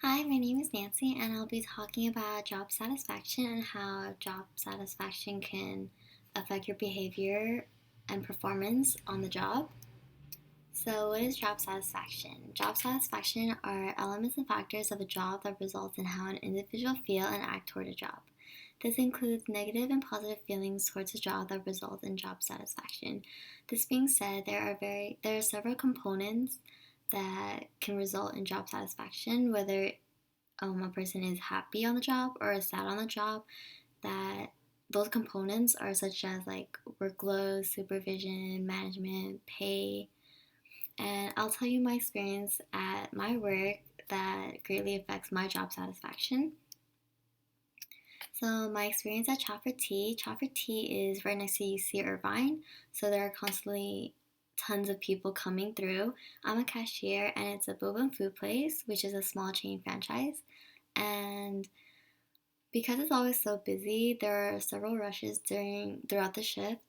Hi, my name is Nancy, and I'll be talking about job satisfaction and how job satisfaction can affect your behavior and performance on the job. So, what is job satisfaction? Job satisfaction are elements and factors of a job that result in how an individual feel and act toward a job. This includes negative and positive feelings towards a job that result in job satisfaction. This being said, there are several components that can result in job satisfaction, whether a person is happy on the job or is sad on the job, that those components are such as like workload, supervision, management, pay. And I'll tell you my experience at my work that greatly affects my job satisfaction. So my experience at Chopper Tea is right next to UC Irvine. So there are constantly tons of people coming through. I'm a cashier and it's a boba and food place, which is a small chain franchise. And because it's always so busy, there are several rushes throughout the shift,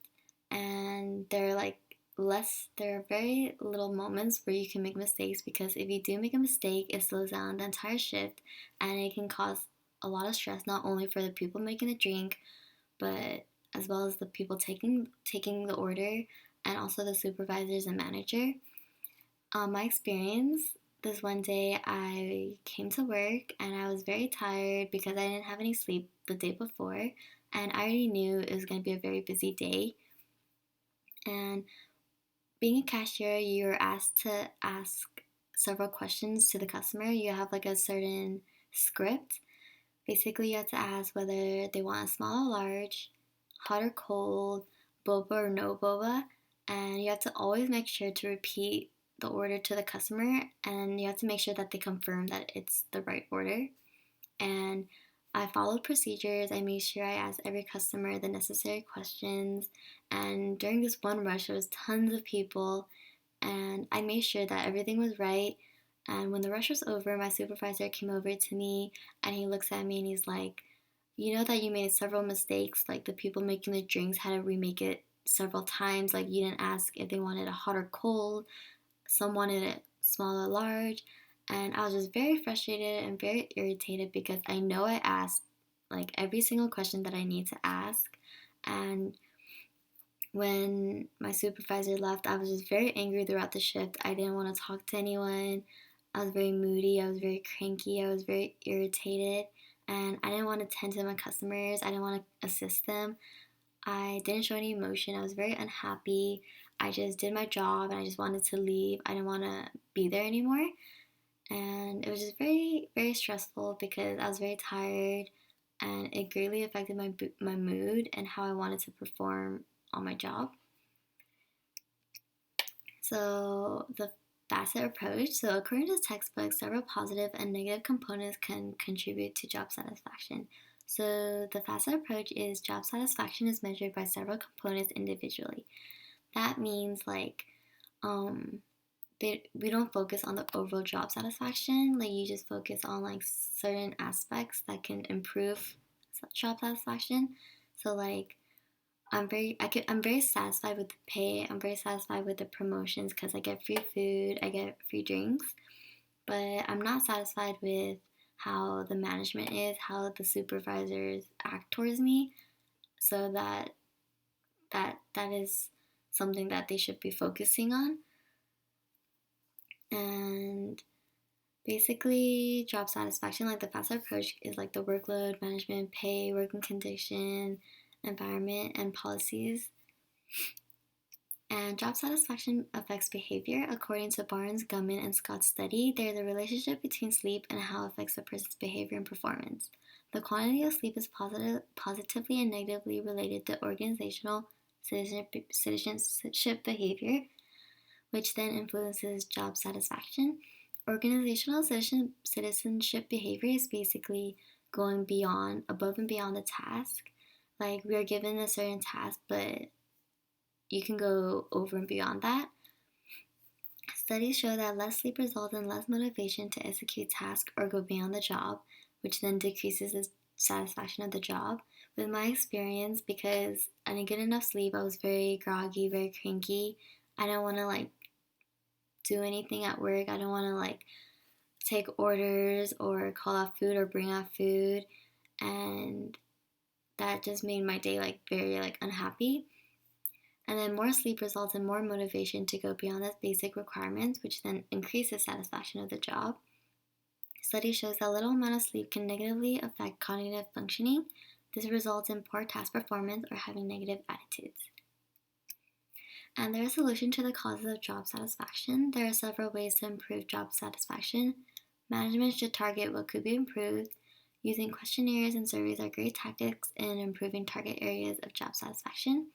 and there are very little moments where you can make mistakes, because if you do make a mistake, it slows down the entire shift, and it can cause a lot of stress not only for the people making the drink, but as well as the people taking the order, and also the supervisors and manager. My experience, this one day I came to work and I was very tired because I didn't have any sleep the day before, and I already knew it was going to be a very busy day. And being a cashier, you're asked to ask several questions to the customer. You have like a certain script. Basically, you have to ask whether they want a small or large, hot or cold, boba or no boba, and you have to always make sure to repeat the order to the customer, and you have to make sure that they confirm that it's the right order. And I followed procedures. I made sure I asked every customer the necessary questions. And during this one rush, there was tons of people, and I made sure that everything was right. And when the rush was over, my supervisor came over to me and he looks at me and he's like, "You know that you made several mistakes. Like the people making the drinks had to remake it several times. Like you didn't ask if they wanted a hot or cold. Some wanted it small or large." And I was just very frustrated and very irritated because I know I asked like every single question that I need to ask. And when my supervisor left, I was just very angry throughout the shift. I didn't want to talk to anyone. I was very moody. I was very cranky. I was very irritated. And I didn't want to tend to my customers. I didn't want to assist them. I didn't show any emotion. I was very unhappy. I just did my job and I just wanted to leave. I didn't want to be there anymore. And it was just very, very stressful because I was very tired, and it greatly affected my mood and how I wanted to perform on my job. So, the facet approach. So, according to textbooks, several positive and negative components can contribute to job satisfaction. So, the facet approach is job satisfaction is measured by several components individually. That means um, we don't focus on the overall job satisfaction. Like you just focus on like certain aspects that can improve job satisfaction. So like I'm very satisfied with the pay. I'm very satisfied with the promotions because I get free food, I get free drinks. But I'm not satisfied with how the management is, how the supervisors act towards me. So that is something that they should be focusing on. And basically, job satisfaction, like the FAST approach, is like the workload, management, pay, working condition, environment, and policies. And job satisfaction affects behavior. According to Barnes, Gumman, and Scott's study, there's a relationship between sleep and how it affects a person's behavior and performance. The quantity of sleep is positively and negatively related to organizational citizenship behavior, which then influences job satisfaction. Organizational citizenship behavior is basically going beyond, above and beyond the task. Like we are given a certain task, but you can go over and beyond that. Studies show that less sleep results in less motivation to execute tasks or go beyond the job, which then decreases the satisfaction of the job. With my experience, because I didn't get enough sleep, I was very groggy, very cranky. I don't want to like do anything at work. I don't want to like take orders or call out food or bring out food, and that just made my day like very like unhappy. And then more sleep results in more motivation to go beyond the basic requirements, which then increases satisfaction of the job. Study shows that little amount of sleep can negatively affect cognitive functioning. This results in poor task performance or having negative attitudes. And there's a solution to the causes of job satisfaction. There are several ways to improve job satisfaction. Management should target what could be improved. Using questionnaires and surveys are great tactics in improving target areas of job satisfaction.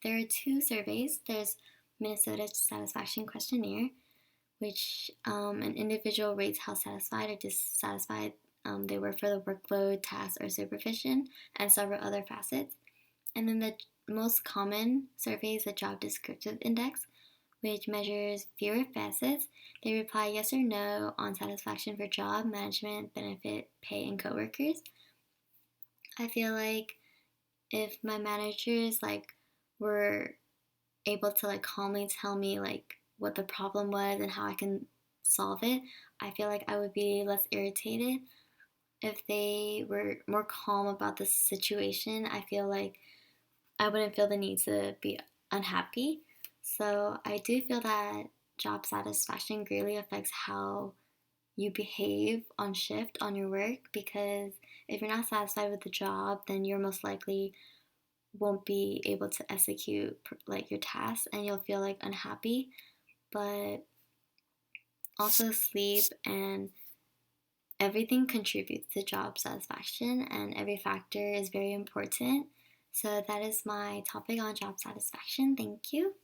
There are 2 surveys. There's Minnesota Satisfaction Questionnaire, which an individual rates how satisfied or dissatisfied they were for the workload, task, or supervision, and several other facets. And then the most common survey is the Job Descriptive Index, which measures fewer facets. They reply yes or no on satisfaction for job, management, benefit, pay, and coworkers. I feel like if my managers like were able to like calmly tell me like what the problem was and how I can solve it, I feel like I would be less irritated. If they were more calm about the situation, I feel like I wouldn't feel the need to be unhappy. So I do feel that job satisfaction greatly affects how you behave on shift on your work, because if you're not satisfied with the job, then you're most likely won't be able to execute like your tasks and you'll feel like unhappy. But also sleep and everything contributes to job satisfaction, and every factor is very important. So that is my topic on job satisfaction. Thank you.